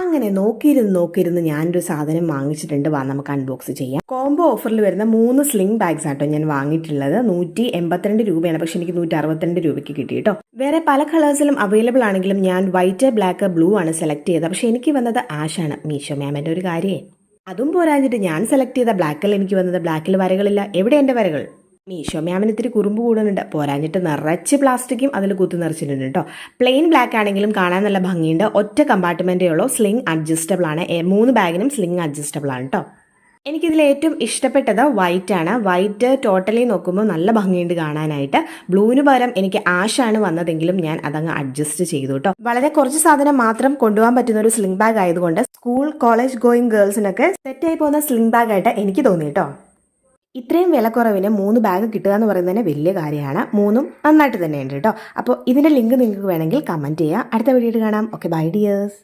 അങ്ങനെ നോക്കിയിരുന്ന് ഞാനൊരു സാധനം വാങ്ങിച്ചിട്ടുണ്ട്. വാ നമുക്ക് അൺബോക്സ് ചെയ്യാം. കോംബോ ഓഫറിൽ വരുന്ന 3 സ്ലിംഗ് ബാഗ്സ് ആട്ടോ ഞാൻ വാങ്ങിയിട്ടുള്ളത്. 182 രൂപയാണ്, പക്ഷെ എനിക്ക് 162 രൂപയ്ക്ക് കിട്ടി കേട്ടോ. വേറെ പല കളേഴ്സിലും അവൈലബിൾ ആണെങ്കിലും ഞാൻ വൈറ്റ്, ബ്ലാക്ക്, ബ്ലൂ ആണ് സെലക്ട് ചെയ്തത്. പക്ഷെ എനിക്ക് വന്നത് ആഷ് ആണ്. മീഷോ മാമിന്റെ ഒരു കാര്യേ. അതും പോരാഞ്ഞിട്ട് ഞാൻ സെലക്ട് ചെയ്ത ബ്ലാക്കിൽ എനിക്ക് വന്നത് ബ്ലാക്കിൽ വരകളില്ല. എവിടെ എന്റെ വരകൾ? മീഷോ മാമിന് ഇത്തിരി കുറുമ്പ് കൂടുന്നുണ്ട്. പോരാഞ്ഞിട്ട് നിറച്ച് പ്ലാസ്റ്റിക്കും അതിൽ കുത്തി നിറച്ചിട്ടുണ്ട് കേട്ടോ. പ്ലെയിൻ ബ്ലാക്ക് ആണെങ്കിലും കാണാൻ നല്ല ഭംഗിയുണ്ട്. ഒറ്റ കമ്പാർട്ട്മെന്റേ ഉള്ളൂ. സ്ലിംഗ് അഡ്ജസ്റ്റബിൾ ആണ്. 3 ബാഗിനും സ്ലിംഗ് അഡ്ജസ്റ്റബിൾ ആണ് കേട്ടോ. എനിക്കിതിൽ ഏറ്റവും ഇഷ്ടപ്പെട്ടത് വൈറ്റ് ആണ്. വൈറ്റ് ടോട്ടലി നോക്കുമ്പോൾ നല്ല ഭംഗിയുണ്ട് കാണാനായിട്ട്. ബ്ലൂവിന് പകരം എനിക്ക് ആഷാണ് വന്നതെങ്കിലും ഞാൻ അതങ്ങ് അഡ്ജസ്റ്റ് ചെയ്തു കേട്ടോ. വളരെ കുറച്ച് സാധനം മാത്രം കൊണ്ടുപോകാൻ പറ്റുന്ന ഒരു സ്ലിംഗ് ബാഗ് ആയതുകൊണ്ട് സ്കൂൾ, കോളേജ് ഗോയിങ് ഗേൾസിനൊക്കെ സെറ്റായി പോകുന്ന സ്ലിംഗ് ബാഗ് ആയിട്ട് എനിക്ക് തോന്നി കേട്ടോ. ഇത്രയും വിലക്കുറവിന് 3 ബാഗ് കിട്ടുക എന്ന് പറയുന്നത് തന്നെ വലിയ കാര്യമാണ്. 3ഉം നന്നായിട്ട് തന്നെയുണ്ട് കേട്ടോ. അപ്പോൾ ഇതിൻ്റെ ലിങ്ക് നിങ്ങൾക്ക് വേണമെങ്കിൽ കമൻറ്റ് ചെയ്യുക. അടുത്ത വീഡിയോയിൽ കാണാം. Okay, bye dears.